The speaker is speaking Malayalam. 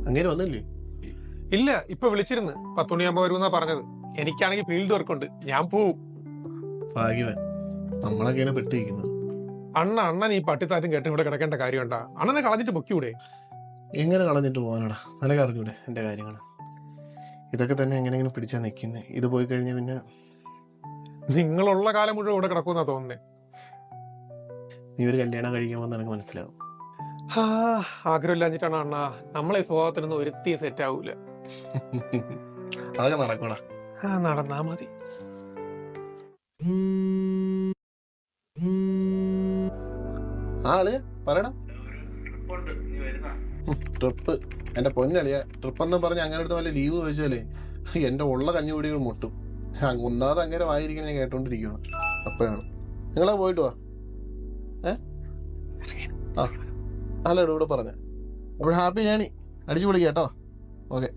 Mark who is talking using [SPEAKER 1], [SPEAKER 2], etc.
[SPEAKER 1] അങ്ങനെ വന്നില്ലേ?
[SPEAKER 2] ഇല്ല, ഇപ്പൊ വിളിച്ചിരുന്നു 10 മണിയാകുമ്പോ വരുമെന്നാ പറഞ്ഞത്. എനിക്കാണെങ്കിൽ ഫീൽഡ് വർക്ക് ഉണ്ട്, ഞാൻ പോവും.
[SPEAKER 1] ഭാഗ്യവാൻ. നമ്മളൊക്കെയാണ് പെട്ടിരിക്കുന്നത്.
[SPEAKER 2] അണ്ണൻ ഈ പട്ടിത്താറ്റും കേട്ട് ഇവിടെ കിടക്കേണ്ട കാര്യമുണ്ടാ? അണ്ണനെ കളഞ്ഞിട്ട് പൊക്കിയൂടെ?
[SPEAKER 1] എങ്ങനെ കളഞ്ഞിട്ട് പോകാനടാ? നിനക്ക് അറിഞ്ഞൂടെ എൻ്റെ കാര്യങ്ങൾ? ഇതൊക്കെ തന്നെ എങ്ങനെയെങ്കിലും പിടിച്ചാൽ നിൽക്കുന്നത്. ഇത് പോയി കഴിഞ്ഞാൽ പിന്നെ
[SPEAKER 2] നിങ്ങളുള്ള കാലം മുഴുവൻ ഇവിടെ കിടക്കുമെന്നാ തോന്നുന്നേ.
[SPEAKER 1] നീ ഒരു കല്യാണം കഴിക്കുമ്പോൾ നിനക്ക് മനസ്സിലാവും.
[SPEAKER 2] ആഗ്രഹമില്ലാഞ്ഞിട്ടാണ് അണ്ണാ. നമ്മളെ സ്വഭാവത്തിനൊന്നും ഒരുത്തിയും സെറ്റ് ആവൂല.
[SPEAKER 1] അതൊക്കെ നടക്കൂടാ.
[SPEAKER 2] നടന്നാ മതി.
[SPEAKER 1] ആള് പറയടാ. ട്രിപ്പ് എന്റെ പൊന്നളിയ. ട്രിപ്പ് എന്ന് പറഞ്ഞ് അങ്ങനെ അടുത്ത് വല്ല ലീവ് ചോദിച്ചാലേ എന്റെ ഉള്ള കഞ്ഞുപിടികൾ മുട്ടും. ഒന്നാമത് അങ്ങനെ വായിരിക്കണം, ഞാൻ കേട്ടോണ്ടിരിക്കുകയാണ്. അപ്പോഴാണ് നിങ്ങളെ പോയിട്ട് വാ. അല്ല ഇവിടെ പറഞ്ഞ അപ്പോൾ ഹാപ്പി ജേണി. അടിച്ചു പൊളിക്കാം കേട്ടോ. ഓക്കെ.